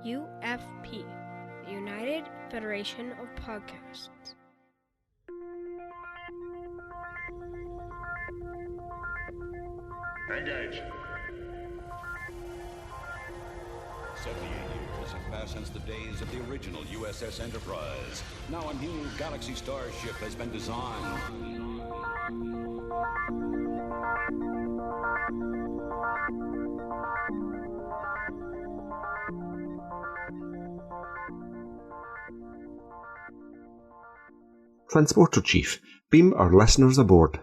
UFP, the United Federation of Podcasts. Engage. 78 years have passed since the days of the original USS Enterprise. Now a new Galaxy starship has been designed. Transporter Chief, beam our listeners aboard.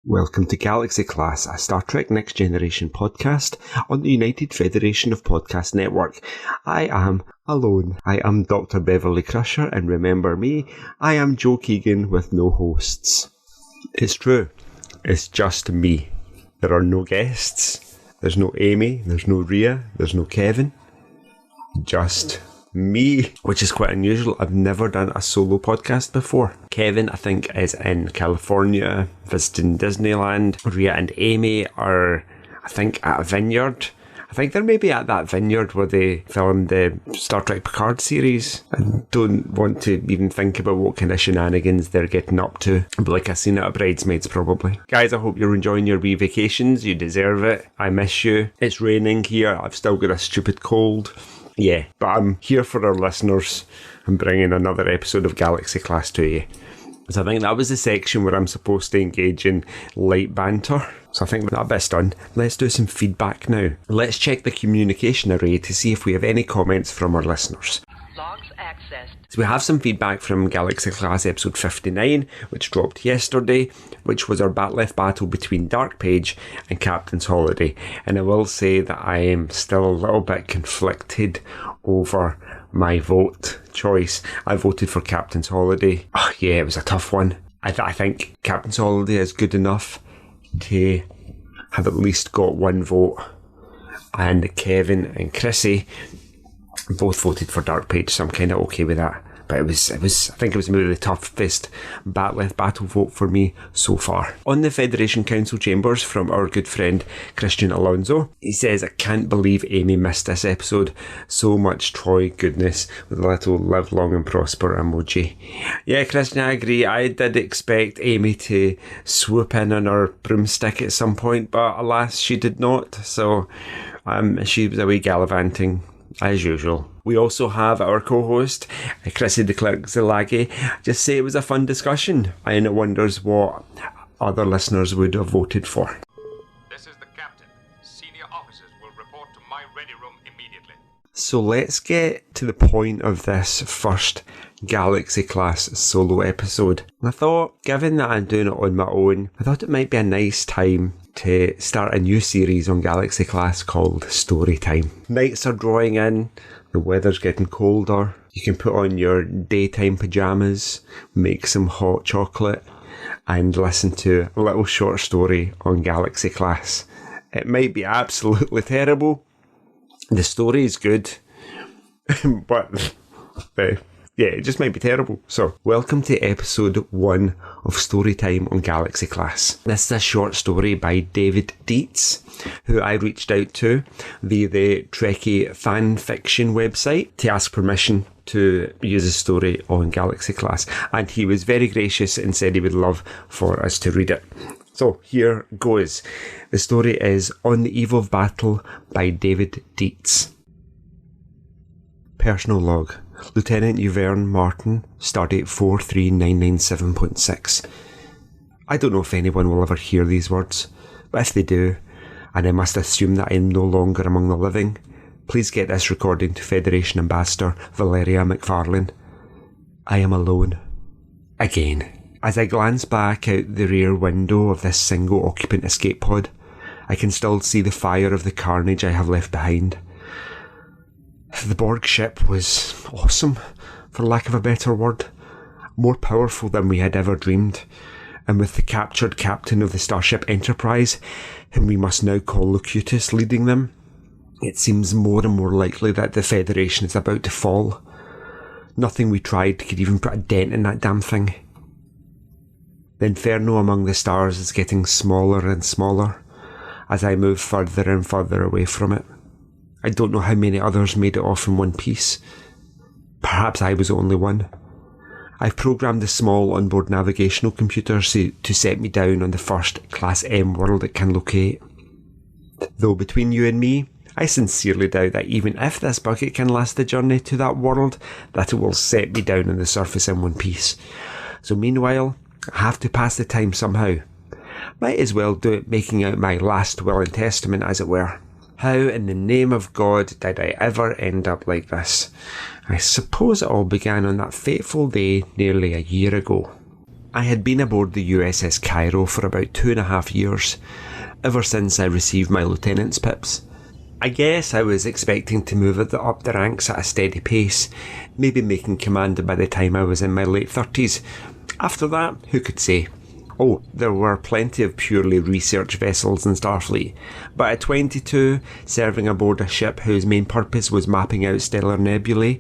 Welcome to Galaxy Class, a Star Trek Next Generation podcast on the United Federation of Podcast Network. I am alone. I am Dr. Beverly Crusher, and remember me, I am Joe Keegan with no hosts. It's true, it's just me. There are no guests, there's no Amy, there's no Rhea, there's no Kevin. Just me, which is quite unusual. I've never done a solo podcast before. Kevin, I think, is in California visiting Disneyland. Rhea and Amy are, I think, at a vineyard. I think they're maybe at that vineyard where they filmed the Star Trek Picard series. I don't want to even think about what kind of shenanigans they're getting up to. But like a scene out of Bridesmaids, probably. Guys, I hope you're enjoying your wee vacations. You deserve it. I miss you. It's raining here. I've still got a stupid cold. Yeah, but I'm here for our listeners and bringing another episode of Galaxy Class to you. So I think that was the section where I'm supposed to engage in light banter. So I think that bit's done. Let's do some feedback now. Let's check the communication array to see if we have any comments from our listeners. Logs accessed. So we have some feedback from Galaxy Class episode 59, which dropped yesterday, which was our left battle between Dark Page and Captain's Holiday. And I will say that I am still a little bit conflicted over my vote choice. I voted for Captain's Holiday. Oh, yeah, it was a tough one. I think Captain's Holiday is good enough to have at least got one vote. And Kevin and Chrissie both voted for Dark Page, so I'm kind of okay with that. But it was. I think it was maybe the toughest left battle vote for me so far. On the Federation Council chambers from our good friend Christian Alonso, he says, "I can't believe Amy missed this episode. So much Troy goodness," with a little live long and prosper emoji. Yeah, Christian, I agree. I did expect Amy to swoop in on her broomstick at some point, but alas, she did not. So she was away gallivanting as usual. We also have our co-host, Chrissie De Clerck-Szilagyi, just say it was a fun discussion, and it wonders what other listeners would have voted for. This is the captain. Senior officers will report to my ready room immediately. So let's get to the point of this first Galaxy Class solo episode. I thought, given that I'm doing it on my own, I thought it might be a nice time to start a new series on Galaxy Class called Storytime. Nights are drawing in, the weather's getting colder, you can put on your daytime pyjamas, make some hot chocolate, and listen to a little short story on Galaxy Class. It might be absolutely terrible, the story is good, but yeah, it just might be terrible. So, welcome to episode 1 of Storytime on Galaxy Class. This is a short story by David Dietz, who I reached out to via the Trekkie fan fiction website to ask permission to use a story on Galaxy Class. And he was very gracious and said he would love for us to read it. So, here goes. The story is On the Eve of Battle by David Dietz. Personal log. Lieutenant Uverne Martin, Stardate 43997.6. I don't know if anyone will ever hear these words, but if they do, and I must assume that I am no longer among the living, please get this recording to Federation Ambassador Valeria McFarlane. I am alone. Again. As I glance back out the rear window of this single occupant escape pod, I can still see the fire of the carnage I have left behind. The Borg ship was awesome, for lack of a better word, more powerful than we had ever dreamed, and with the captured captain of the Starship Enterprise, whom we must now call Locutus, leading them, it seems more and more likely that the Federation is about to fall. Nothing we tried could even put a dent in that damn thing. The inferno among the stars is getting smaller and smaller. as I moved further and further away from it. I don't know how many others made it off in one piece. Perhaps I was the only one. I've programmed the small onboard navigational computer to set me down on the first Class M world it can locate. Though between you and me, I sincerely doubt that even if this bucket can last the journey to that world, that it will set me down on the surface in one piece. So meanwhile, I have to pass the time somehow. Might as well do it making out my last will and testament, as it were. How in the name of God did I ever end up like this? I suppose it all began on that fateful day nearly a year ago. I had been aboard the USS Cairo for about 2.5 years, ever since I received my lieutenant's pips. I guess I was expecting to move up the ranks at a steady pace, maybe making command by the time I was in my late 30s. After that, who could say? Oh, there were plenty of purely research vessels in Starfleet, but at 22, serving aboard a ship whose main purpose was mapping out stellar nebulae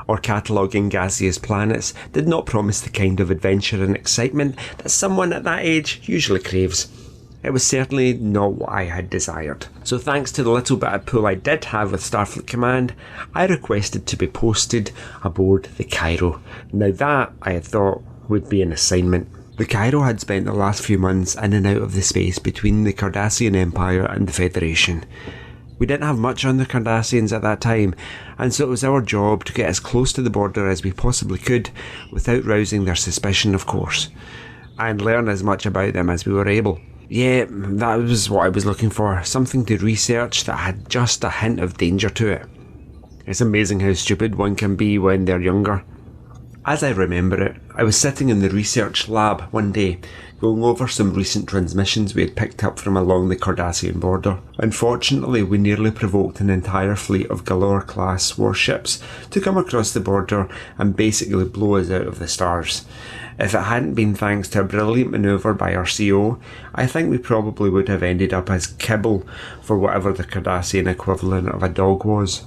or cataloguing gaseous planets did not promise the kind of adventure and excitement that someone at that age usually craves. It was certainly not what I had desired. So thanks to the little bit of pull I did have with Starfleet Command, I requested to be posted aboard the Cairo. Now that, I had thought, would be an assignment. The Cairo had spent the last few months in and out of the space between the Cardassian Empire and the Federation. We didn't have much on the Cardassians at that time, and so it was our job to get as close to the border as we possibly could, without rousing their suspicion, of course, and learn as much about them as we were able. Yeah, that was what I was looking for, something to research that had just a hint of danger to it. It's amazing how stupid one can be when they're younger. As I remember it, I was sitting in the research lab one day, going over some recent transmissions we had picked up from along the Cardassian border. Unfortunately, we nearly provoked an entire fleet of Galore-class warships to come across the border and basically blow us out of the stars. If it hadn't been thanks to a brilliant manoeuvre by our CO, I think we probably would have ended up as kibble for whatever the Cardassian equivalent of a dog was.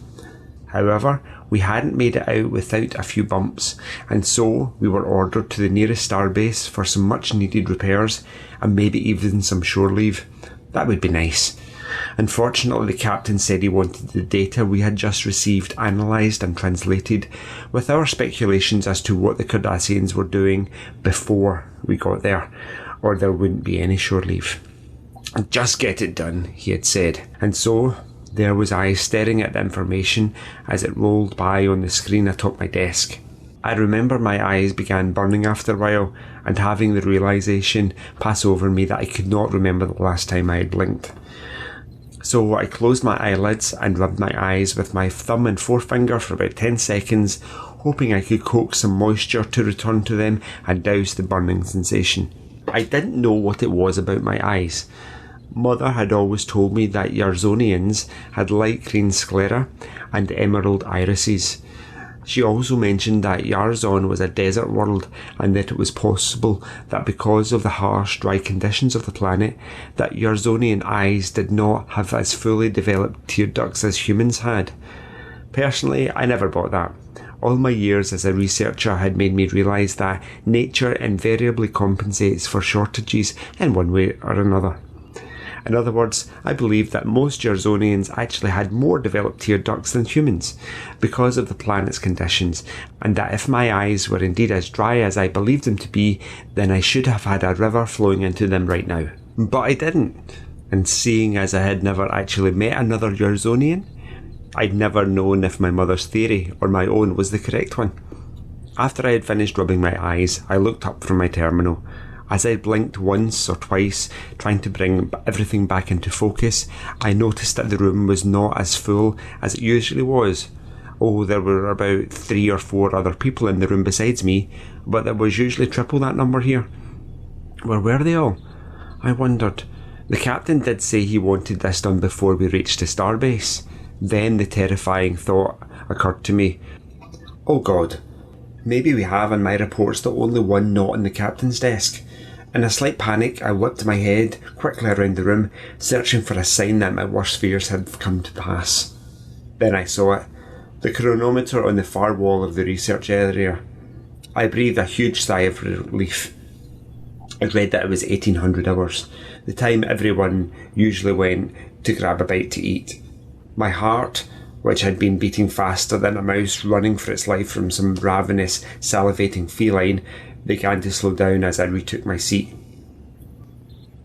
However, we hadn't made it out without a few bumps, and so we were ordered to the nearest starbase for some much needed repairs and maybe even some shore leave. That would be nice. Unfortunately, the captain said he wanted the data we had just received analysed and translated, with our speculations as to what the Cardassians were doing before we got there, or there wouldn't be any shore leave. Just get it done, he had said, and so there was I staring at the information as it rolled by on the screen atop my desk. I remember my eyes began burning after a while, and having the realisation pass over me that I could not remember the last time I had blinked. So I closed my eyelids and rubbed my eyes with my thumb and forefinger for about 10 seconds, hoping I could coax some moisture to return to them and douse the burning sensation. I didn't know what it was about my eyes. Mother had always told me that Yarzonians had light green sclera and emerald irises. She also mentioned that Yarzon was a desert world, and that it was possible that because of the harsh, dry conditions of the planet, that Yarzonian eyes did not have as fully developed tear ducts as humans had. Personally, I never bought that. All my years as a researcher had made me realise that nature invariably compensates for shortages in one way or another. In other words, I believe that most Yarzonians actually had more developed tear ducts than humans, because of the planet's conditions, and that if my eyes were indeed as dry as I believed them to be, then I should have had a river flowing into them right now. But I didn't, and seeing as I had never actually met another Yarzonian, I'd never known if my mother's theory or my own was the correct one. After I had finished rubbing my eyes, I looked up from my terminal. As I blinked once or twice, trying to bring everything back into focus, I noticed that the room was not as full as it usually was. Oh, there were about 3 or 4 other people in the room besides me, but there was usually triple that number here. Where were they all? I wondered. The captain did say he wanted this done before we reached the starbase. Then the terrifying thought occurred to me. Oh God, maybe we have in my reports the only one not on the captain's desk. In a slight panic, I whipped my head quickly around the room, searching for a sign that my worst fears had come to pass. Then I saw it, the chronometer on the far wall of the research area. I breathed a huge sigh of relief. I read that it was 1800 hours. the time everyone usually went to grab a bite to eat. My heart, which had been beating faster than a mouse running for its life from some ravenous, salivating feline, began to slow down as I retook my seat.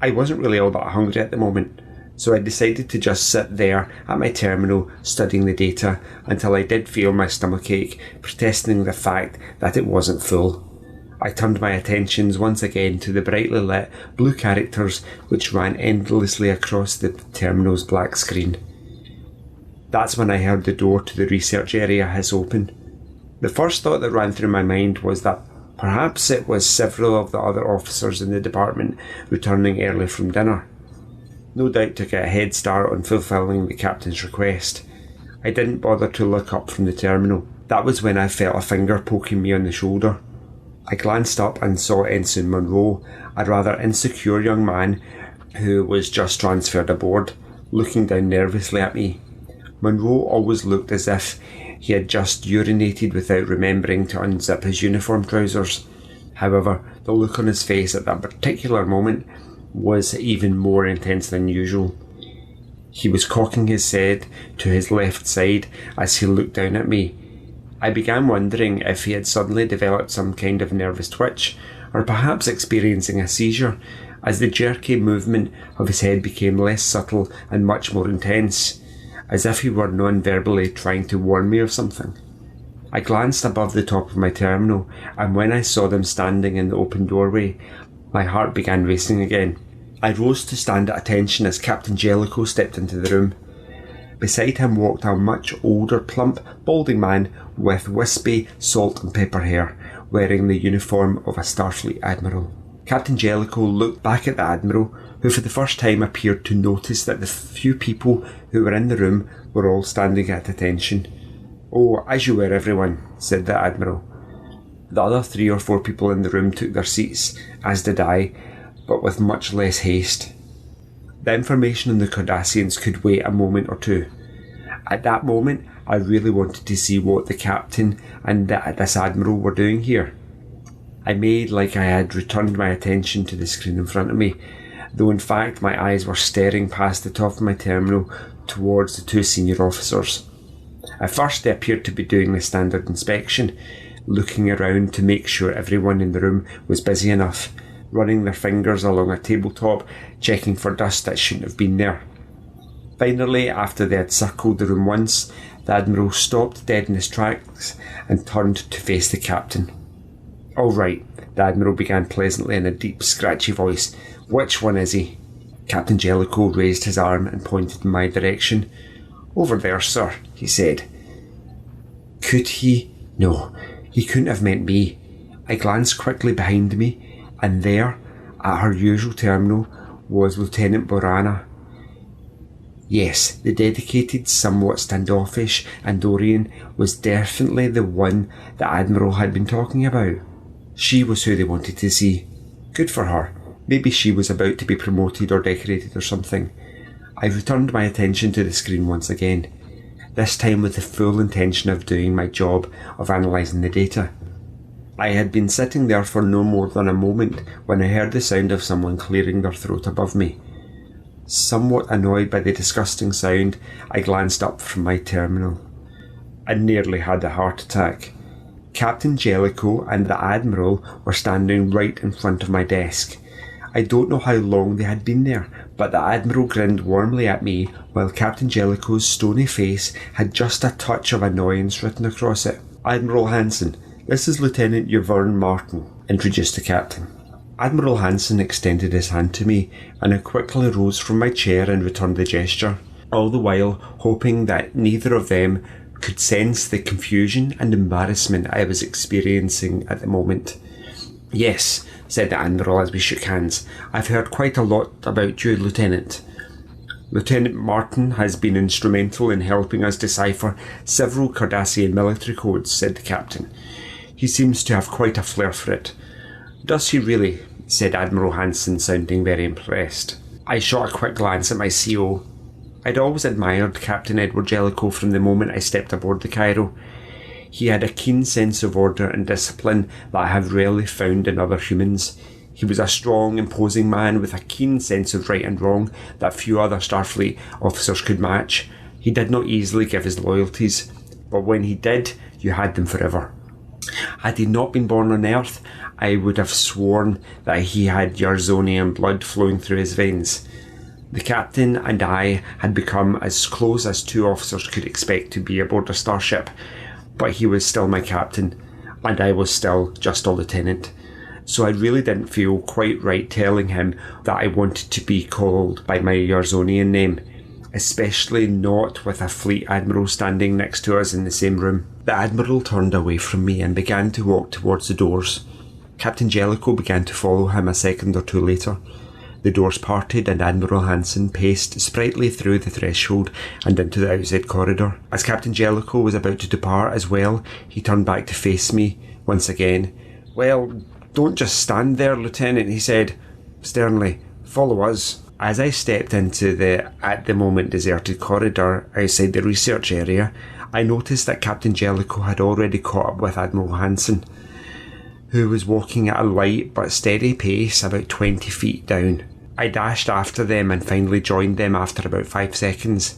I wasn't really all that hungry at the moment, so I decided to just sit there at my terminal studying the data until I did feel my stomach ache, protesting the fact that it wasn't full. I turned my attentions once again to the brightly lit blue characters which ran endlessly across the terminal's black screen. That's when I heard the door to the research area hiss open. The first thought that ran through my mind was that perhaps it was several of the other officers in the department returning early from dinner. No doubt to get a head start on fulfilling the captain's request. I didn't bother to look up from the terminal. That was when I felt a finger poking me on the shoulder. I glanced up and saw Ensign Monroe, a rather insecure young man who was just transferred aboard, looking down nervously at me. Monroe always looked as if he had just urinated without remembering to unzip his uniform trousers. However, the look on his face at that particular moment was even more intense than usual. He was cocking his head to his left side as he looked down at me. I began wondering if he had suddenly developed some kind of nervous twitch, or perhaps experiencing a seizure, as the jerky movement of his head became less subtle and much more intense, as if he were non-verbally trying to warn me of something. I glanced above the top of my terminal, and when I saw them standing in the open doorway, my heart began racing again. I rose to stand at attention as Captain Jellicoe stepped into the room. Beside him walked a much older, plump, balding man with wispy salt and pepper hair, wearing the uniform of a Starfleet admiral. Captain Jellicoe looked back at the admiral, who for the first time appeared to notice that the few people who were in the room were all standing at attention. "Oh, as you were, everyone," said the admiral. The other 3 or 4 people in the room took their seats, as did I, but with much less haste. The information on the Cardassians could wait a moment or two. At that moment, I really wanted to see what the captain and this admiral were doing here. I made like I had returned my attention to the screen in front of me, though in fact my eyes were staring past the top of my terminal towards the 2 senior officers. At first they appeared to be doing the standard inspection, looking around to make sure everyone in the room was busy enough, running their fingers along a tabletop, checking for dust that shouldn't have been there. Finally, after they had circled the room once, the admiral stopped dead in his tracks and turned to face the captain. "All right," the admiral began pleasantly in a deep, scratchy voice. "Which one is he?" Captain Jellicoe raised his arm and pointed in my direction. "Over there, sir," he said. Could he? No, he couldn't have meant me. I glanced quickly behind me, and there, at her usual terminal, was Lieutenant Borana. Yes, the dedicated, somewhat standoffish Andorian was definitely the one the Admiral had been talking about. She was who they wanted to see. Good for her. Maybe she was about to be promoted or decorated or something. I returned my attention to the screen once again, this time with the full intention of doing my job of analysing the data. I had been sitting there for no more than a moment when I heard the sound of someone clearing their throat above me. Somewhat annoyed by the disgusting sound, I glanced up from my terminal. I nearly had a heart attack. Captain Jellicoe and the Admiral were standing right in front of my desk. I don't know how long they had been there, but the Admiral grinned warmly at me, while Captain Jellicoe's stony face had just a touch of annoyance written across it. "Admiral Hansen, this is Lieutenant Yvonne Martin," introduced the captain. Admiral Hansen extended his hand to me, and I quickly rose from my chair and returned the gesture, all the while hoping that neither of them could sense the confusion and embarrassment I was experiencing at the moment. "Yes," said the Admiral as we shook hands. "I've heard quite a lot about you, Lieutenant. Lieutenant Martin has been instrumental in helping us decipher several Cardassian military codes," said the captain. "He seems to have quite a flair for it." "Does he really?" said Admiral Hansen, sounding very impressed. I shot a quick glance at my CO. I'd always admired Captain Edward Jellicoe from the moment I stepped aboard the Cairo. He had a keen sense of order and discipline that I have rarely found in other humans. He was a strong, imposing man with a keen sense of right and wrong that few other Starfleet officers could match. He did not easily give his loyalties, but when he did, you had them forever. Had he not been born on Earth, I would have sworn that he had Yarzonian blood flowing through his veins. The captain and I had become as close as two officers could expect to be aboard a starship, but he was still my captain, and I was still just a lieutenant. So I really didn't feel quite right telling him that I wanted to be called by my Yarzonian name, especially not with a fleet admiral standing next to us in the same room. The admiral turned away from me and began to walk towards the doors. Captain Jellicoe began to follow him a second or two later. The doors parted and Admiral Hansen paced sprightly through the threshold and into the outside corridor. As Captain Jellicoe was about to depart as well, he turned back to face me once again. "Well, don't just stand there, Lieutenant," he said sternly. "Follow us." As I stepped into the at the moment deserted corridor outside the research area, I noticed that Captain Jellicoe had already caught up with Admiral Hansen, who was walking at a light but steady pace about 20 feet down. I dashed after them and finally joined them after about 5 seconds.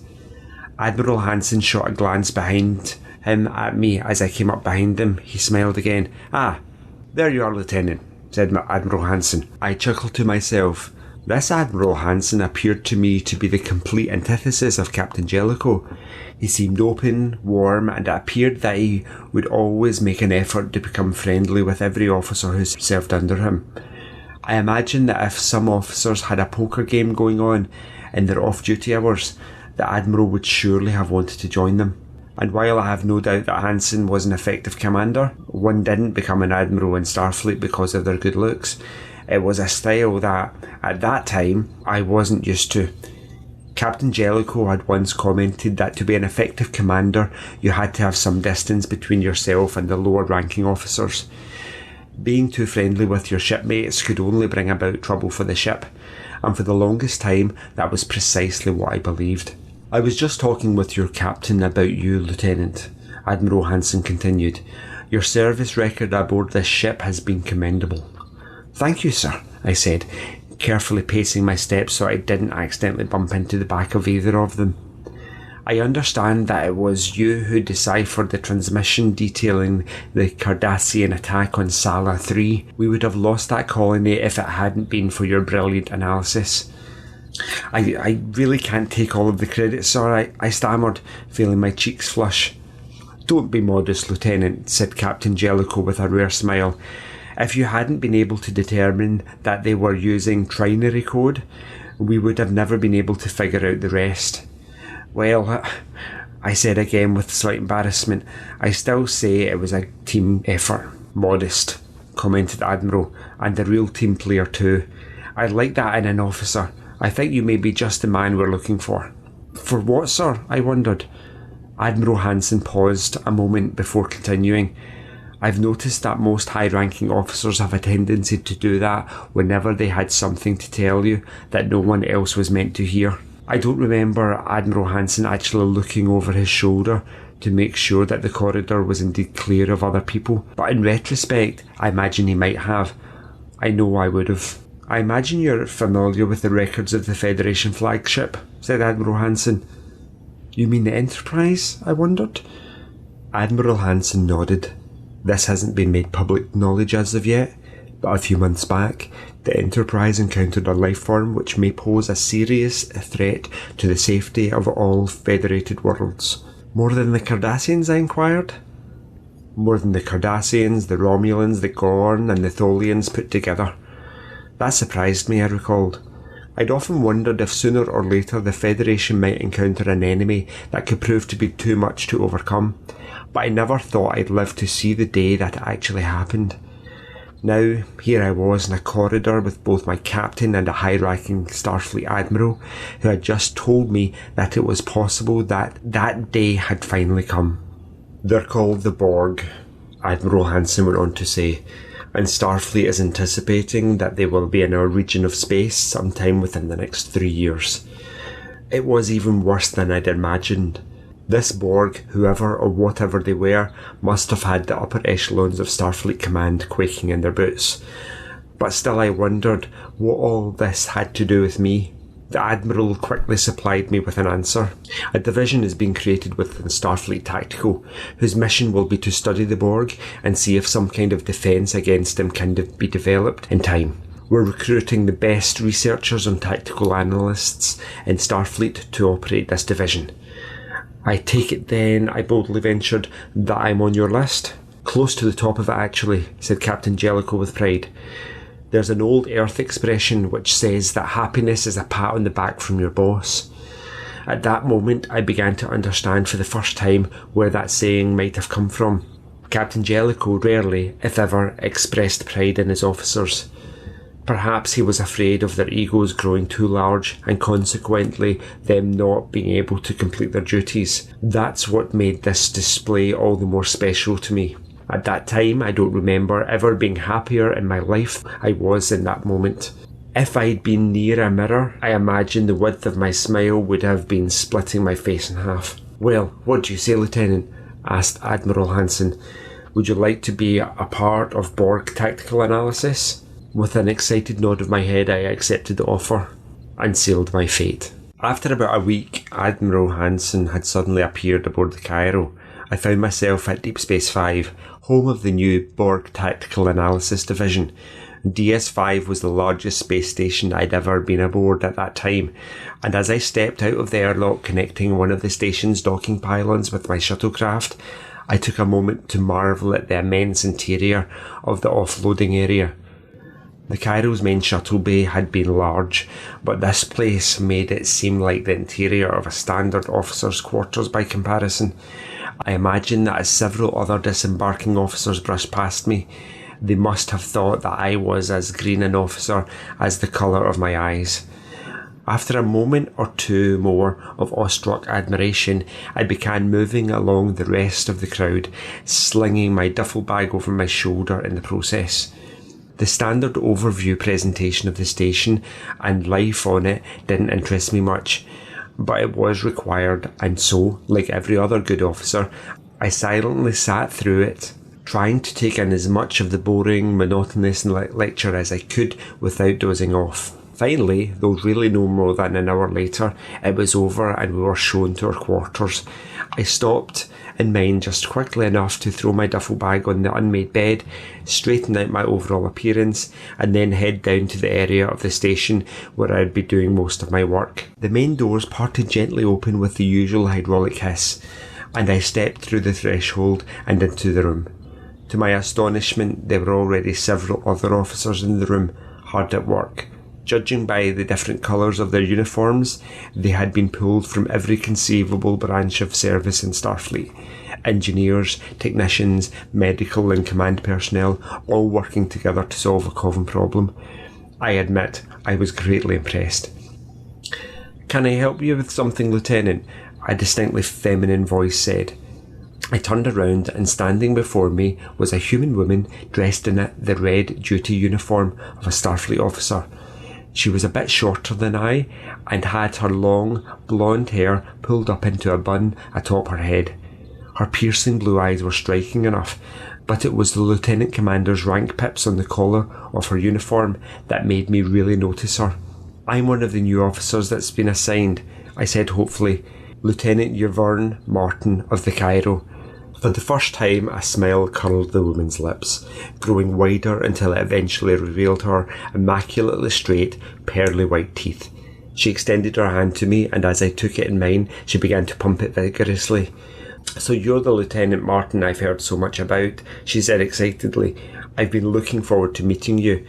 Admiral Hansen shot a glance behind him at me as I came up behind him. He smiled again. "Ah, there you are, Lieutenant," said Admiral Hansen. I chuckled to myself. This Admiral Hansen appeared to me to be the complete antithesis of Captain Jellicoe. He seemed open, warm, and it appeared that he would always make an effort to become friendly with every officer who served under him. I imagine that if some officers had a poker game going on in their off-duty hours, the Admiral would surely have wanted to join them. And while I have no doubt that Hansen was an effective commander, one didn't become an Admiral in Starfleet because of their good looks. It was a style that, at that time, I wasn't used to. Captain Jellicoe had once commented that to be an effective commander, you had to have some distance between yourself and the lower-ranking officers. Being too friendly with your shipmates could only bring about trouble for the ship, and for the longest time, that was precisely what I believed. "I was just talking with your captain about you, Lieutenant," Admiral Hansen continued. "Your service record aboard this ship has been commendable." "Thank you, sir," I said, carefully pacing my steps so I didn't accidentally bump into the back of either of them. "I understand that it was you who deciphered the transmission detailing the Cardassian attack on Sala 3. We would have lost that colony if it hadn't been for your brilliant analysis." I really can't take all of the credit, sir," I stammered, feeling my cheeks flush. "Don't be modest, Lieutenant," said Captain Jellicoe with a rare smile. "If you hadn't been able to determine that they were using trinary code, we would have never been able to figure out the rest." "Well," I said again with slight embarrassment, "I still say it was a team effort." "Modest," commented the Admiral, "and a real team player too. I'd like that in an officer. I think you may be just the man we're looking for." "For what, sir?" I wondered. Admiral Hansen paused a moment before continuing. "I've noticed that most high-ranking officers have a tendency to do that whenever they had something to tell you that no one else was meant to hear. I don't remember Admiral Hansen actually looking over his shoulder to make sure that the corridor was indeed clear of other people, but in retrospect, I imagine he might have. I know I would have." "I imagine you're familiar with the records of the Federation flagship," said Admiral Hansen. "You mean the Enterprise?" I wondered. Admiral Hansen nodded. "This hasn't been made public knowledge as of yet, but a few months back, the Enterprise encountered a life form which may pose a serious threat to the safety of all federated worlds." "More than the Cardassians?" I inquired. "More than the Cardassians, the Romulans, the Gorn, and the Tholians put together." That surprised me, I recalled. I'd often wondered if sooner or later the Federation might encounter an enemy that could prove to be too much to overcome, but I never thought I'd live to see the day that it actually happened. Now, here I was in a corridor with both my captain and a high-ranking Starfleet admiral who had just told me that it was possible that that day had finally come. "They're called the Borg," Admiral Hansen went on to say, "and Starfleet is anticipating that they will be in our region of space sometime within the next 3 years. It was even worse than I'd imagined. This Borg, whoever or whatever they were, must have had the upper echelons of Starfleet command quaking in their boots. but still I wondered what all this had to do with me. The Admiral quickly supplied me with an answer. A division is being created within Starfleet Tactical, whose mission will be to study the Borg and see if some kind of defence against them can be developed in time. We're recruiting the best researchers and tactical analysts in Starfleet to operate this division. I take it then, I boldly ventured, that I'm on your list? Close to the top of it, actually, said Captain Jellicoe with pride. There's an old Earth expression which says that happiness is a pat on the back from your boss. At that moment, I began to understand for the first time where that saying might have come from. Captain Jellicoe rarely, if ever, expressed pride in his officers. Perhaps he was afraid of their egos growing too large and consequently them not being able to complete their duties. That's what made this display all the more special to me. At that time, I don't remember ever being happier in my life I was in that moment. If I'd been near a mirror, I imagine the width of my smile would have been splitting my face in half. Well, what do you say, Lieutenant? Asked Admiral Hansen. Would you like to be a part of Borg tactical analysis? With an excited nod of my head, I accepted the offer and sealed my fate. After about a week, Admiral Hansen had suddenly appeared aboard the Cairo. I found myself at Deep Space 5, home of the new Borg Tactical Analysis Division. DS5 was the largest space station I'd ever been aboard at that time, and as I stepped out of the airlock connecting one of the station's docking pylons with my shuttlecraft, I took a moment to marvel at the immense interior of the offloading area. The Cairo's main shuttle bay had been large, but this place made it seem like the interior of a standard officer's quarters by comparison. I imagine that as several other disembarking officers brushed past me, they must have thought that I was as green an officer as the colour of my eyes. After a moment or two more of awestruck admiration, I began moving along the rest of the crowd, slinging my duffel bag over my shoulder in the process. The standard overview presentation of the station and life on it didn't interest me much, but it was required, and so, like every other good officer, I silently sat through it, trying to take in as much of the boring, monotonous lecture as I could without dozing off. Finally, though really no more than an hour later, it was over and we were shown to our quarters. I stopped in mine just quickly enough to throw my duffel bag on the unmade bed, straighten out my overall appearance, and then head down to the area of the station where I'd be doing most of my work. The main doors parted gently open with the usual hydraulic hiss, and I stepped through the threshold and into the room. To my astonishment, there were already several other officers in the room, hard at work. Judging by the different colours of their uniforms, they had been pulled from every conceivable branch of service in Starfleet. Engineers, technicians, medical and command personnel, all working together to solve a common problem. I admit, I was greatly impressed. "Can I help you with something, Lieutenant?" a distinctly feminine voice said. I turned around, and standing before me was a human woman dressed in the red duty uniform of a Starfleet officer. She was a bit shorter than I, and had her long, blonde hair pulled up into a bun atop her head. Her piercing blue eyes were striking enough, but it was the Lieutenant Commander's rank pips on the collar of her uniform that made me really notice her. "I'm one of the new officers that's been assigned," I said hopefully. "Lieutenant Yvonne Martin of the Cairo." For the first time, a smile curled the woman's lips, growing wider until it eventually revealed her immaculately straight, pearly white teeth. She extended her hand to me, and as I took it in mine, she began to pump it vigorously. "So you're the Lieutenant Martin I've heard so much about," she said excitedly. "I've been looking forward to meeting you.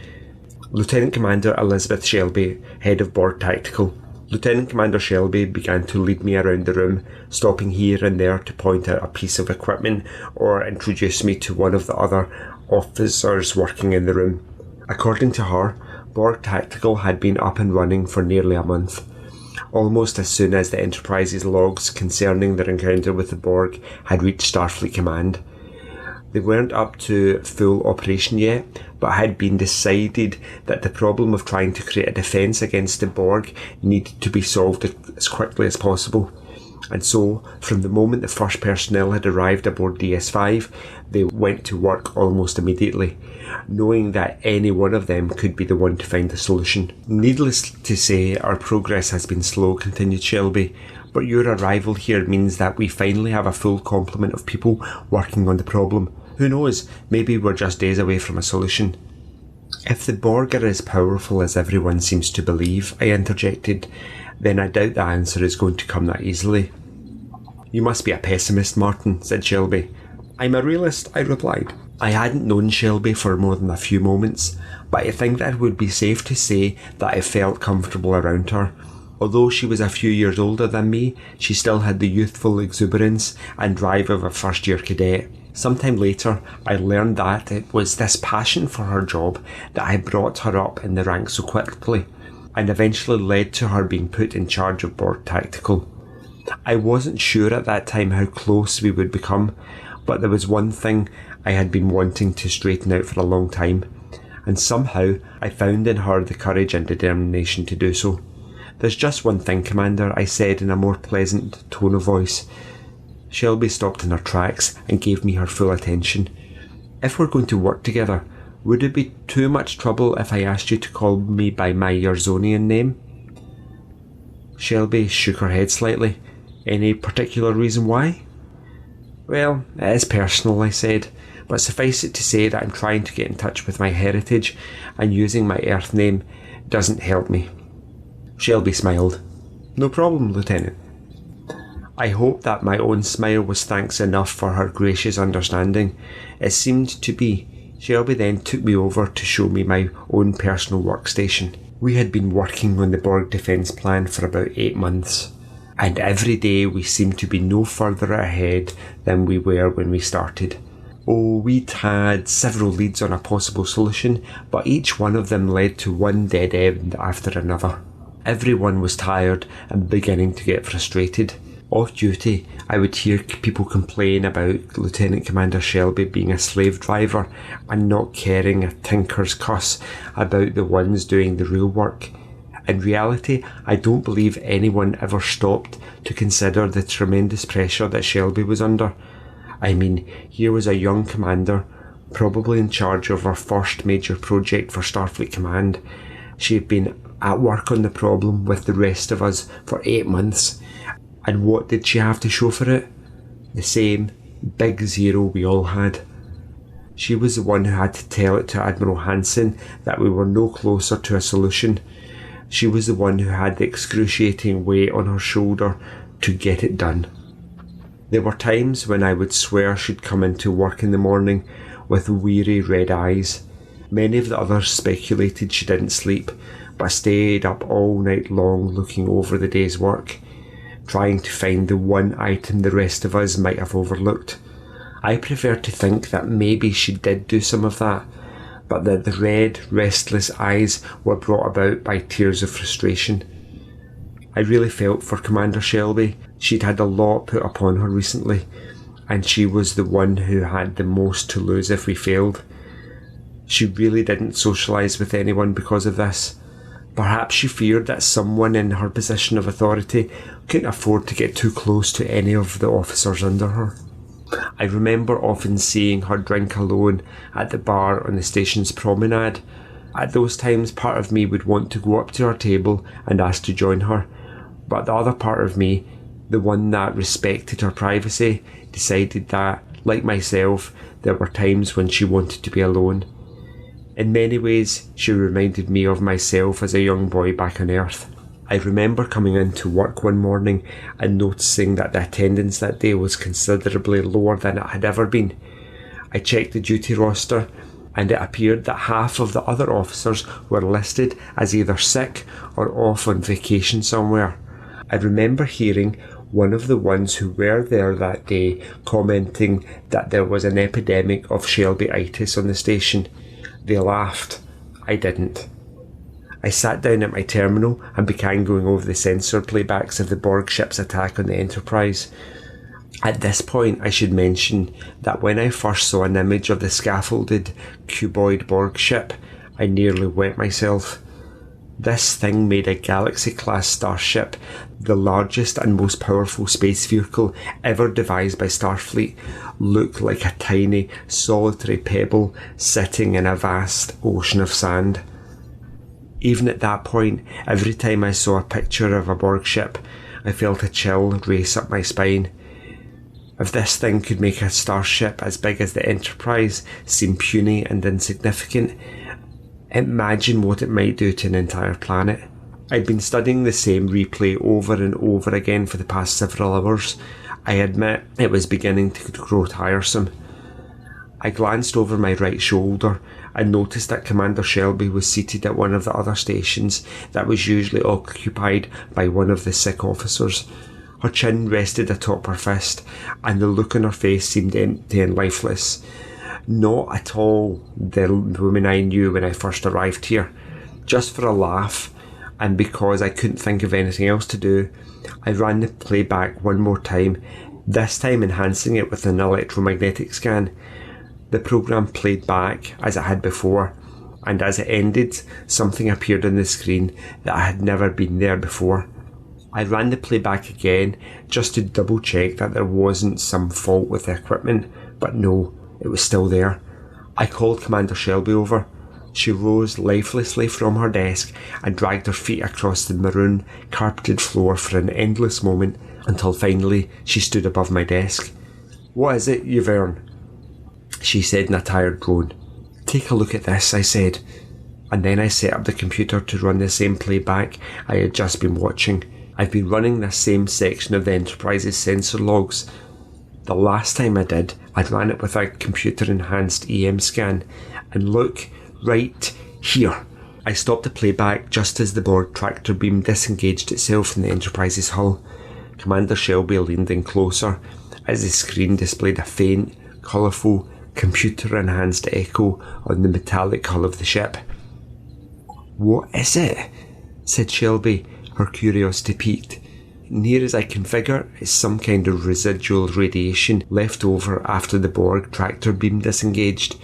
Lieutenant Commander Elizabeth Shelby, Head of Borg Tactical." Lieutenant Commander Shelby began to lead me around the room, stopping here and there to point out a piece of equipment or introduce me to one of the other officers working in the room. According to her, Borg Tactical had been up and running for nearly a month, almost as soon as the Enterprise's logs concerning their encounter with the Borg had reached Starfleet Command. They weren't up to full operation yet, but had been decided that the problem of trying to create a defence against the Borg needed to be solved as quickly as possible. And so, from the moment the first personnel had arrived aboard DS5, they went to work almost immediately, knowing that any one of them could be the one to find the solution. Needless to say, our progress has been slow, continued Shelby, but your arrival here means that we finally have a full complement of people working on the problem. Who knows, maybe we're just days away from a solution. If the Borg are as powerful as everyone seems to believe, I interjected, then I doubt the answer is going to come that easily. You must be a pessimist, Martin, said Shelby. I'm a realist, I replied. I hadn't known Shelby for more than a few moments, but I think that it would be safe to say that I felt comfortable around her. Although she was a few years older than me, she still had the youthful exuberance and drive of a first-year cadet. Sometime later, I learned that it was this passion for her job that had brought her up in the ranks so quickly, and eventually led to her being put in charge of Borg Tactical. I wasn't sure at that time how close we would become, but there was one thing I had been wanting to straighten out for a long time, and somehow I found in her the courage and determination to do so. There's just one thing, Commander, I said in a more pleasant tone of voice. Shelby stopped in her tracks and gave me her full attention. If we're going to work together, would it be too much trouble if I asked you to call me by my Yerzonian name? Shelby shook her head slightly. Any particular reason why? Well, it is personal, I said, but suffice it to say that I'm trying to get in touch with my heritage, and using my Earth name doesn't help me. Shelby smiled. No problem, Lieutenant. I hope that my own smile was thanks enough for her gracious understanding. It seemed to be. Shelby then took me over to show me my own personal workstation. We had been working on the Borg defence plan for about 8 months, and every day we seemed to be no further ahead than we were when we started. Oh, we'd had several leads on a possible solution, but each one of them led to one dead end after another. Everyone was tired and beginning to get frustrated. Off duty, I would hear people complain about Lieutenant Commander Shelby being a slave driver and not caring a tinker's cuss about the ones doing the real work. In reality, I don't believe anyone ever stopped to consider the tremendous pressure that Shelby was under. I mean, here was a young commander, probably in charge of our first major project for Starfleet Command. She had been at work on the problem with the rest of us for 8 months. And what did she have to show for it? The same big zero we all had. She was the one who had to tell it to Admiral Hansen that we were no closer to a solution. She was the one who had the excruciating weight on her shoulder to get it done. There were times when I would swear she'd come into work in the morning with weary red eyes. Many of the others speculated she didn't sleep, but stayed up all night long looking over the day's work, trying to find the one item the rest of us might have overlooked. I prefer to think that maybe she did do some of that, but that the red, restless eyes were brought about by tears of frustration. I really felt for Commander Shelby. She'd had a lot put upon her recently, and she was the one who had the most to lose if we failed. She really didn't socialise with anyone because of this. Perhaps she feared that someone in her position of authority couldn't afford to get too close to any of the officers under her. I remember often seeing her drink alone at the bar on the station's promenade. At those times, part of me would want to go up to her table and ask to join her, but the other part of me, the one that respected her privacy, decided that, like myself, there were times when she wanted to be alone. In many ways, she reminded me of myself as a young boy back on Earth. I remember coming into work one morning and noticing that the attendance that day was considerably lower than it had ever been. I checked the duty roster, and it appeared that half of the other officers were listed as either sick or off on vacation somewhere. I remember hearing one of the ones who were there that day commenting that there was an epidemic of Shelby-itis on the station. They laughed. I didn't. I sat down at my terminal and began going over the sensor playbacks of the Borg ship's attack on the Enterprise. At this point, I should mention that when I first saw an image of the scaffolded, cuboid Borg ship, I nearly wet myself. This thing made a Galaxy-class starship, the largest and most powerful space vehicle ever devised by Starfleet, look like a tiny, solitary pebble sitting in a vast ocean of sand. Even at that point, every time I saw a picture of a Borg ship, I felt a chill race up my spine. If this thing could make a starship as big as the Enterprise seem puny and insignificant, imagine what it might do to an entire planet. I'd been studying the same replay over and over again for the past several hours. I admit it was beginning to grow tiresome. I glanced over my right shoulder and noticed that Commander Shelby was seated at one of the other stations that was usually occupied by one of the sick officers. Her chin rested atop her fist, and the look on her face seemed empty and lifeless. Not at all the woman I knew when I first arrived here. Just for a laugh, and because I couldn't think of anything else to do, I ran the playback one more time, this time enhancing it with an electromagnetic scan. The programme played back as it had before, and as it ended, something appeared on the screen that had never been there before. I ran the playback again just to double check that there wasn't some fault with the equipment, but no, it was still there. I called Commander Shelby over. She rose lifelessly from her desk and dragged her feet across the maroon, carpeted floor for an endless moment until finally she stood above my desk. "What is it, Yverne?" she said in a tired groan. "Take a look at this," I said, and then I set up the computer to run the same playback I had just been watching. I've been running this same section of the Enterprise's sensor logs. The last time I did, I ran it with a computer-enhanced EM scan, and look, right here. I stopped the playback just as the Borg tractor beam disengaged itself from the Enterprise's hull. Commander Shelby leaned in closer as the screen displayed a faint, colourful, computer-enhanced echo on the metallic hull of the ship. "What is it?" said Shelby, her curiosity piqued. "Near as I can figure, it's some kind of residual radiation left over after the Borg tractor beam disengaged.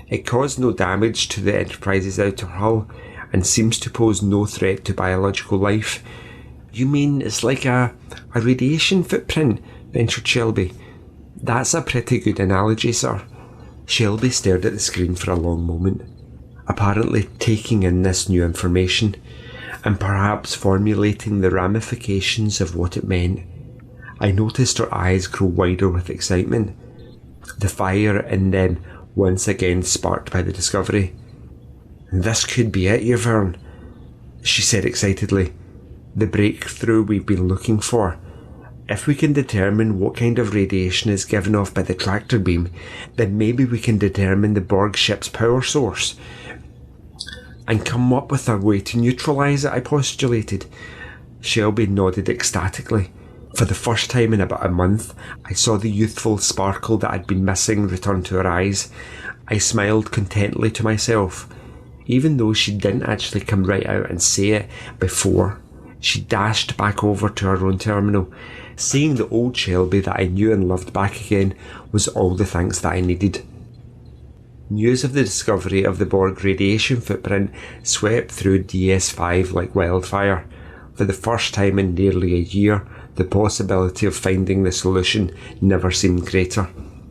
It caused no damage to the Enterprise's outer hull and seems to pose no threat to biological life." "You mean it's like a radiation footprint?" ventured Shelby. "That's a pretty good analogy, sir." Shelby stared at the screen for a long moment, apparently taking in this new information, and perhaps formulating the ramifications of what it meant. I noticed her eyes grow wider with excitement, the fire in them once again sparked by the discovery. "This could be it, Yverne," she said excitedly. "The breakthrough we've been looking for. If we can determine what kind of radiation is given off by the tractor beam, then maybe we can determine the Borg ship's power source and come up with a way to neutralise it," I postulated. Shelby nodded ecstatically. For the first time in about a month, I saw the youthful sparkle that had been missing return to her eyes. I smiled contentedly to myself. Even though she didn't actually come right out and say it before, she dashed back over to her own terminal. Seeing the old Shelby that I knew and loved back again was all the thanks that I needed. News of the discovery of the Borg radiation footprint swept through DS5 like wildfire. For the first time in nearly a year, the possibility of finding the solution never seemed greater.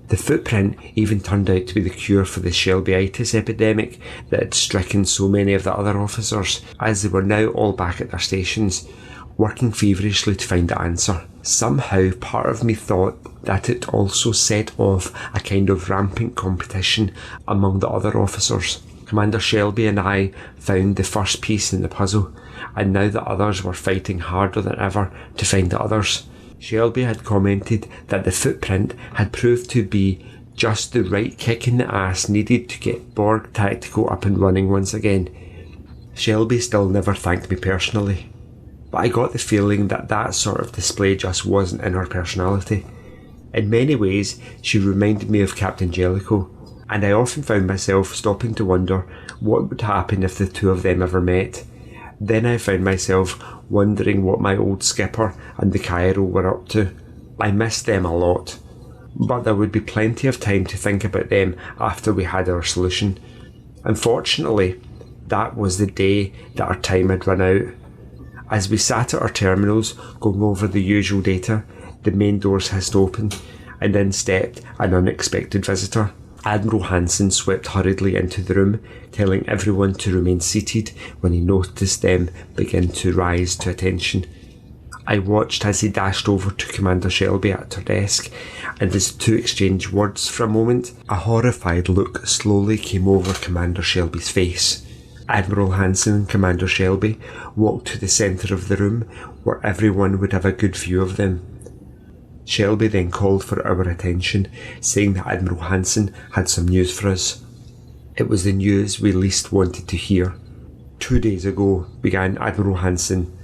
The footprint even turned out to be the cure for the Shelbyitis epidemic that had stricken so many of the other officers, as they were now all back at their stations, working feverishly to find the answer. Somehow, part of me thought that it also set off a kind of rampant competition among the other officers. Commander Shelby and I found the first piece in the puzzle, and now the others were fighting harder than ever to find the others. Shelby had commented that the footprint had proved to be just the right kick in the ass needed to get Borg Tactical up and running once again. Shelby still never thanked me personally, but I got the feeling that that sort of display just wasn't in her personality. In many ways, she reminded me of Captain Jellicoe, and I often found myself stopping to wonder what would happen if the two of them ever met. Then I found myself wondering what my old skipper and the Cairo were up to. I missed them a lot, but there would be plenty of time to think about them after we had our solution. Unfortunately, That was the day that our time had run out. As we sat at our terminals, going over the usual data, the main doors hissed open, and in stepped an unexpected visitor. Admiral Hansen swept hurriedly into the room, telling everyone to remain seated when he noticed them begin to rise to attention. I watched as he dashed over to Commander Shelby at her desk, and as the two exchanged words for a moment, a horrified look slowly came over Commander Shelby's face. Admiral Hansen and Commander Shelby walked to the centre of the room, where everyone would have a good view of them. Shelby then called for our attention, saying that Admiral Hansen had some news for us. It was the news we least wanted to hear. 2 days ago, began Admiral Hansen,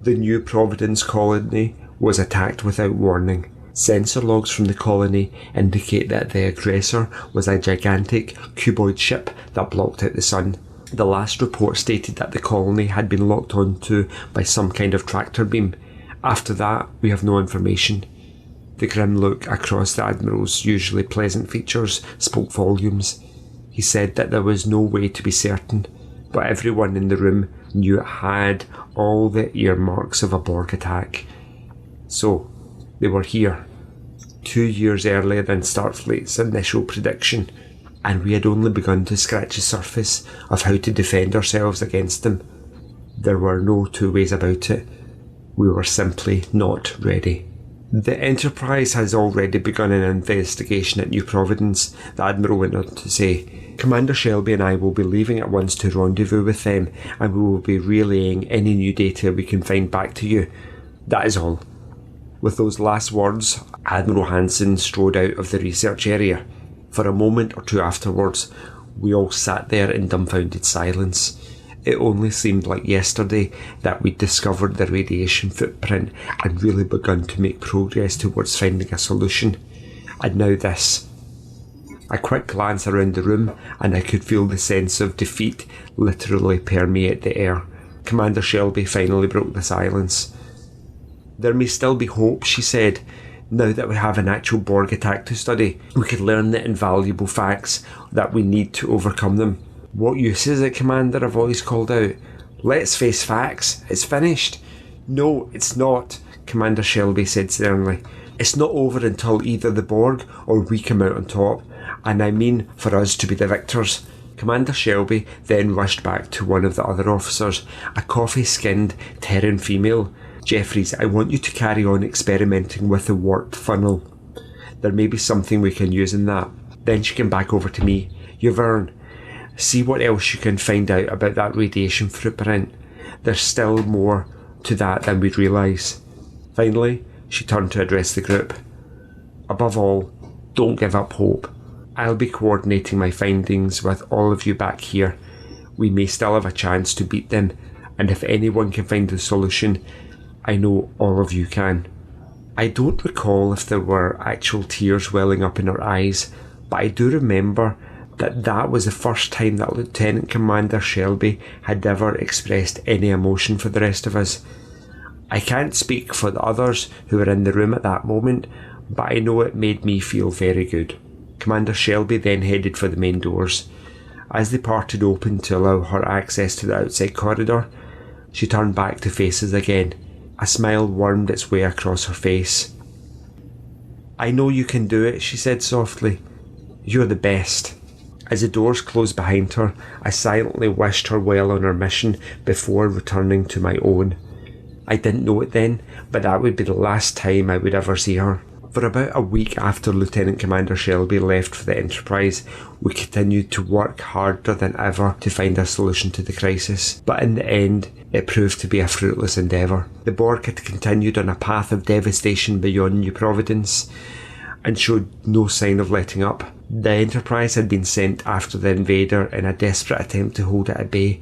the New Providence colony was attacked without warning. Sensor logs from the colony indicate that the aggressor was a gigantic cuboid ship that blocked out the sun. The last report stated that the colony had been locked onto by some kind of tractor beam. After that, we have no information. The grim look across the Admiral's usually pleasant features spoke volumes. He said that there was no way to be certain, but everyone in the room knew it had all the earmarks of a Borg attack. So, they were here, 2 years earlier than Starfleet's initial prediction, and we had only begun to scratch the surface of how to defend ourselves against them. There were no two ways about it. We were simply not ready. The Enterprise has already begun an investigation at New Providence, the Admiral went on to say. Commander Shelby and I will be leaving at once to rendezvous with them, and we will be relaying any new data we can find back to you. That is all. With those last words, Admiral Hansen strode out of the research area. For a moment or two afterwards, we all sat there in dumbfounded silence. It only seemed like yesterday that we'd discovered the radiation footprint and really begun to make progress towards finding a solution. And now this. A quick glance around the room and I could feel the sense of defeat literally permeate the air. Commander Shelby finally broke the silence. There may still be hope, she said. Now that we have an actual Borg attack to study, we could learn the invaluable facts that we need to overcome them. What use is it, Commander? A voice called out. Let's face facts. It's finished. No, it's not, Commander Shelby said sternly. It's not over until either the Borg or we come out on top, and I mean for us to be the victors. Commander Shelby then rushed back to one of the other officers, a coffee-skinned Terran female. Jeffries, I want you to carry on experimenting with the warp funnel. There may be something we can use in that. Then she came back over to me. Yverne, see what else you can find out about that radiation footprint. There's still more to that than we'd realise. Finally, she turned to address the group. Above all, don't give up hope. I'll be coordinating my findings with all of you back here. We may still have a chance to beat them, and if anyone can find the solution, I know all of you can. I don't recall if there were actual tears welling up in her eyes, but I do remember that was the first time that Lieutenant Commander Shelby had ever expressed any emotion for the rest of us. I can't speak for the others who were in the room at that moment, but I know it made me feel very good. Commander Shelby then headed for the main doors. As they parted open to allow her access to the outside corridor, she turned back to face us again. A smile wormed its way across her face. I know you can do it, she said softly. You're the best. As the doors closed behind her, I silently wished her well on her mission before returning to my own. I didn't know it then, but that would be the last time I would ever see her. For about a week after Lieutenant Commander Shelby left for the Enterprise, we continued to work harder than ever to find a solution to the crisis, but in the end, it proved to be a fruitless endeavour. The Borg had continued on a path of devastation beyond New Providence, and showed no sign of letting up. The Enterprise had been sent after the invader in a desperate attempt to hold it at bay,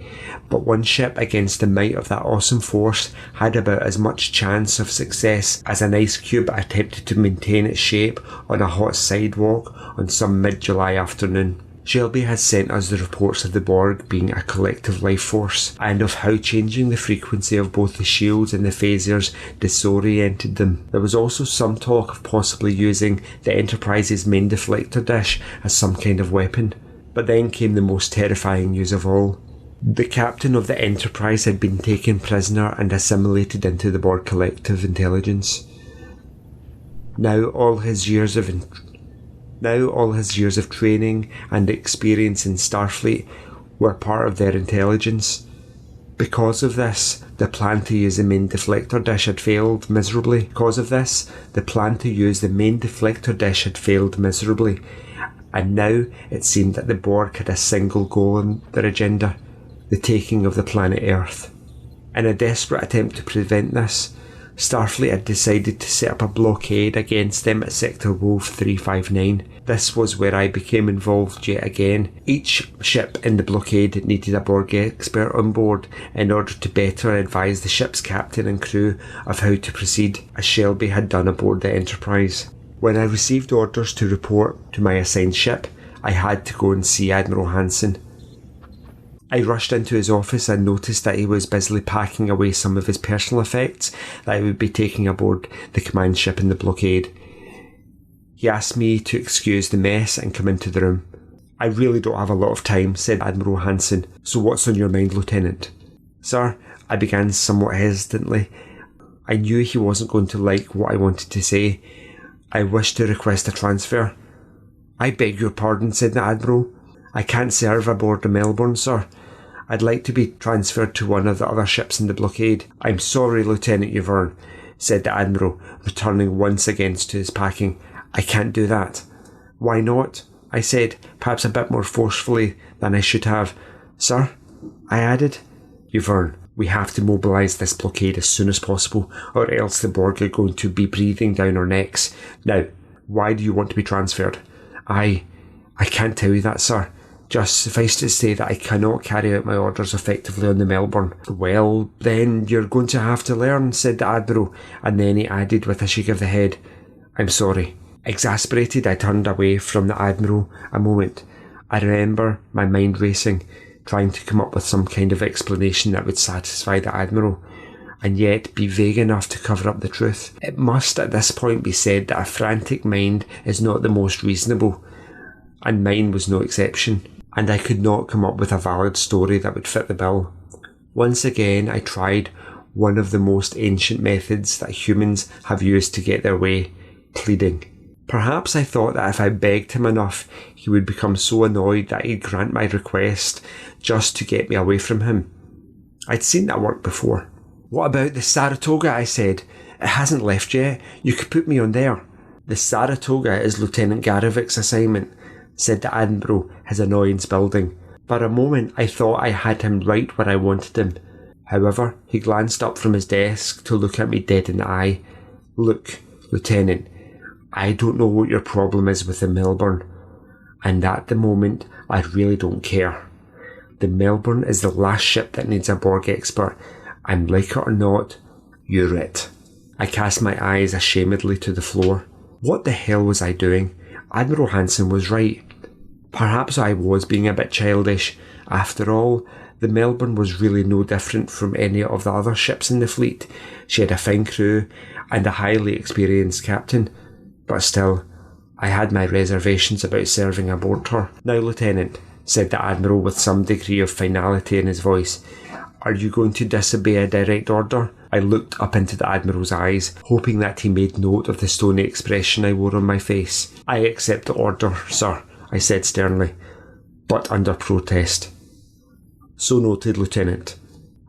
but one ship against the might of that awesome force had about as much chance of success as an ice cube attempted to maintain its shape on a hot sidewalk on some mid-July afternoon. Shelby has sent us the reports of the Borg being a collective life force, and of how changing the frequency of both the shields and the phasers disoriented them. There was also some talk of possibly using the Enterprise's main deflector dish as some kind of weapon. But then came the most terrifying news of all. The captain of the Enterprise had been taken prisoner and assimilated into the Borg collective intelligence. Now all his years of training and experience in Starfleet were part of their intelligence. Because of this, the plan to use the main deflector dish had failed miserably. And now it seemed that the Borg had a single goal on their agenda: the taking of the planet Earth. In a desperate attempt to prevent this, Starfleet had decided to set up a blockade against them at Sector Wolf 359. This was where I became involved yet again. Each ship in the blockade needed a Borg expert on board in order to better advise the ship's captain and crew of how to proceed, as Shelby had done aboard the Enterprise. When I received orders to report to my assigned ship, I had to go and see Admiral Hansen. I rushed into his office and noticed that he was busily packing away some of his personal effects that I would be taking aboard the command ship in the blockade. He asked me to excuse the mess and come into the room. "I really don't have a lot of time," said Admiral Hansen. "So what's on your mind, Lieutenant?" "Sir," I began somewhat hesitantly. I knew he wasn't going to like what I wanted to say. "I wish to request a transfer." "I beg your pardon," said the Admiral. "I can't serve aboard the Melbourne, sir. I'd like to be transferred to one of the other ships in the blockade." "I'm sorry, Lieutenant Vaughan," said the Admiral, returning once again to his packing. "I can't do that." "Why not?" I said, perhaps a bit more forcefully than I should have. "Sir," I added, "Vaughan, we have to mobilise this blockade as soon as possible, or else the Borg are going to be breathing down our necks. Now, why do you want to be transferred?" I can't tell you that, sir. Just suffice to say that I cannot carry out my orders effectively on the Melbourne." "Well, then you're going to have to learn," said the Admiral, and then he added with a shake of the head, "I'm sorry." Exasperated, I turned away from the Admiral a moment. I remember my mind racing, trying to come up with some kind of explanation that would satisfy the Admiral, and yet be vague enough to cover up the truth. It must at this point be said that a frantic mind is not the most reasonable, and mine was no exception, and I could not come up with a valid story that would fit the bill. Once again I tried one of the most ancient methods that humans have used to get their way: pleading. Perhaps I thought that if I begged him enough, he would become so annoyed that he'd grant my request just to get me away from him. I'd seen that work before. "What about the Saratoga?" I said. "It hasn't left yet. You could put me on there." "The Saratoga is Lieutenant Garovick's assignment," said the Admiral, his annoyance building. For a moment I thought I had him right where I wanted him. However, he glanced up from his desk to look at me dead in the eye. "Look, Lieutenant, I don't know what your problem is with the Melbourne, and at the moment I really don't care. The Melbourne is the last ship that needs a Borg expert, and like it or not, you're it." I cast my eyes ashamedly to the floor. What the hell was I doing? Admiral Hansen was right. Perhaps I was being a bit childish. After all, the Melbourne was really no different from any of the other ships in the fleet. She had a fine crew and a highly experienced captain. But still, I had my reservations about serving aboard her. "Now, Lieutenant," said the Admiral with some degree of finality in his voice, "are you going to disobey a direct order?" I looked up into the Admiral's eyes, hoping that he made note of the stony expression I wore on my face. "I accept the order, sir," I said sternly, "but under protest." "So noted, Lieutenant."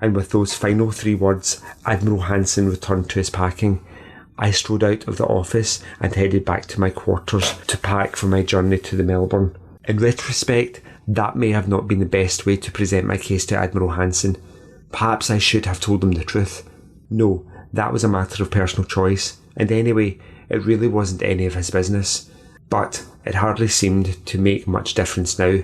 And with those final 3 words, Admiral Hansen returned to his packing. I strode out of the office and headed back to my quarters to pack for my journey to the Melbourne. In retrospect, that may have not been the best way to present my case to Admiral Hansen. Perhaps I should have told him the truth. No, that was a matter of personal choice, and anyway, it really wasn't any of his business. But it hardly seemed to make much difference now,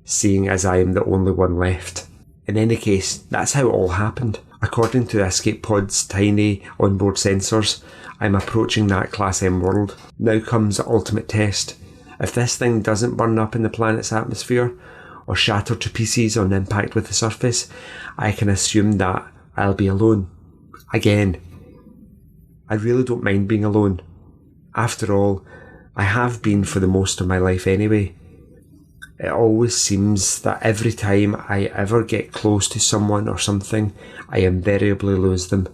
seeing as I am the only one left. In any case, that's how it all happened. According to the escape pod's tiny onboard sensors, I'm approaching that Class M world. Now comes the ultimate test. If this thing doesn't burn up in the planet's atmosphere, or shatter to pieces on impact with the surface, I can assume that I'll be alone. Again. I really don't mind being alone. After all, I have been for the most of my life anyway. It always seems that every time I ever get close to someone or something, I invariably lose them.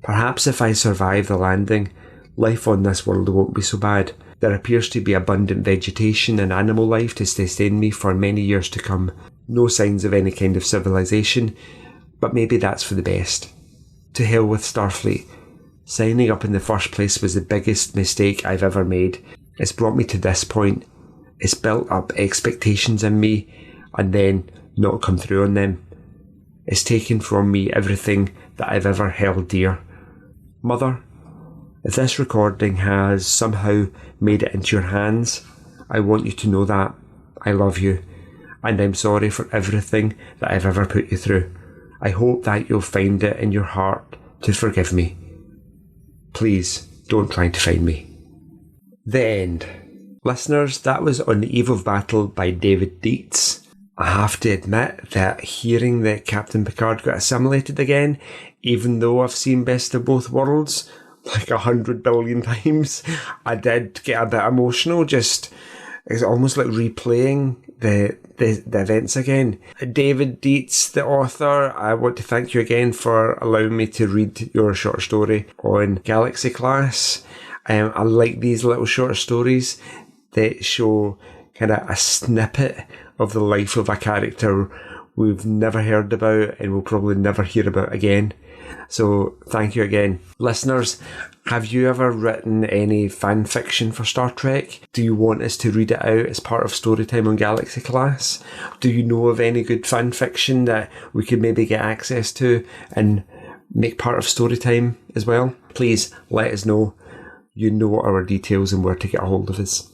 Perhaps if I survive the landing, life on this world won't be so bad. There appears to be abundant vegetation and animal life to sustain me for many years to come. No signs of any kind of civilization, but maybe that's for the best. To hell with Starfleet. Signing up in the first place was the biggest mistake I've ever made. It's brought me to this point. It's built up expectations in me and then not come through on them. It's taken from me everything that I've ever held dear. Mother, if this recording has somehow made it into your hands, I want you to know that I love you, and I'm sorry for everything that I've ever put you through. I hope that you'll find it in your heart to forgive me. Please don't try to find me. The end. Listeners, that was On the Eve of Battle by David Dietz. I have to admit that hearing that Captain Picard got assimilated again, even though I've seen Best of Both Worlds like 100 billion times, I did get a bit emotional. Just, it's almost like replaying the events again. David Dietz, the author, I want to thank you again for allowing me to read your short story on Galaxy Class. I like these little short stories that show kind of a snippet of the life of a character we've never heard about and we'll probably never hear about again. So thank you again. Listeners, have you ever written any fan fiction for Star Trek? Do you want us to read it out as part of Storytime on Galaxy Class? Do you know of any good fan fiction that we could maybe get access to and make part of Storytime as well? Please let us know. You know our details and where to get a hold of us.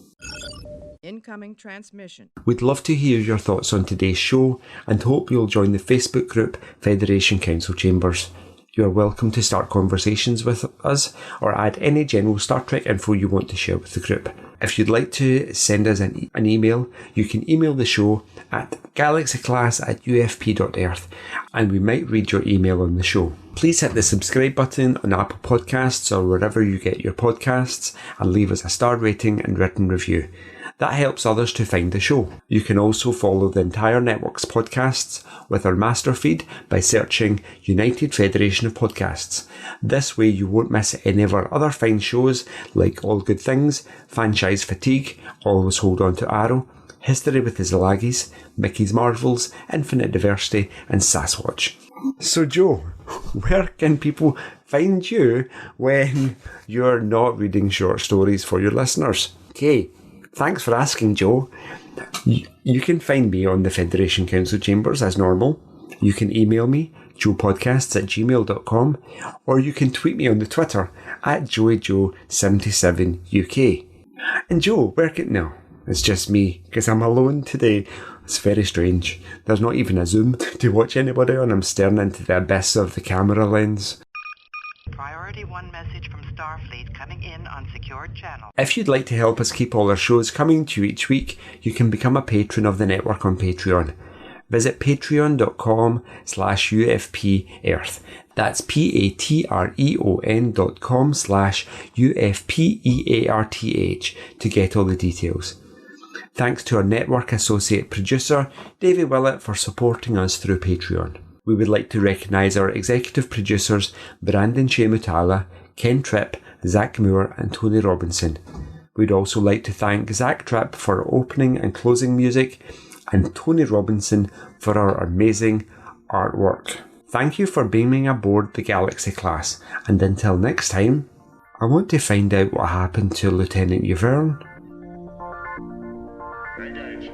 Incoming transmission. We'd love to hear your thoughts on today's show and hope you'll join the Facebook group Federation Council Chambers. You are welcome to start conversations with us or add any general Star Trek info you want to share with the group. If you'd like to send us an email, you can email the show at galaxyclass@ufp.earth and we might read your email on the show. Please hit the subscribe button on Apple Podcasts or wherever you get your podcasts and leave us a star rating and written review. That helps others to find the show. You can also follow the entire network's podcasts with our master feed by searching United Federation of Podcasts. This way you won't miss any of our other fine shows like All Good Things, Franchise Fatigue, Always Hold On to Arrow, History with the Szilagys, Mickey's Marvels, Infinite Diversity and Sasquatch. So Joe, where can people find you when you're not reading short stories for your listeners? Okay. Thanks for asking, Joe. You can find me on the Federation Council Chambers as normal. You can email me, joepodcasts@gmail.com, or you can tweet me on the Twitter @JoeyJoe77UK. And Joe, where can... No, it's just me, because I'm alone today. It's very strange. There's not even a Zoom to watch anybody on. I'm staring into the abyss of the camera lens. Priority 1 message from Starfleet coming in on secured channel. If you'd like to help us keep all our shows coming to you each week, you can become a patron of the network on Patreon. Visit patreon.com/UFPearth. That's patreon.com/UFPEARTH to get all the details. Thanks to our network associate producer, Davey Willett, for supporting us through Patreon. We would like to recognise our executive producers Brandon Shea-Mutala, Ken Tripp, Zach Moore and Tony Robinson. We'd also like to thank Zach Tripp for our opening and closing music and Tony Robinson for our amazing artwork. Thank you for beaming aboard the Galaxy Class, and until next time, I want to find out what happened to Lieutenant Yverne. Engage.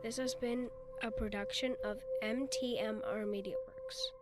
This has been a production of MTMR Media Works.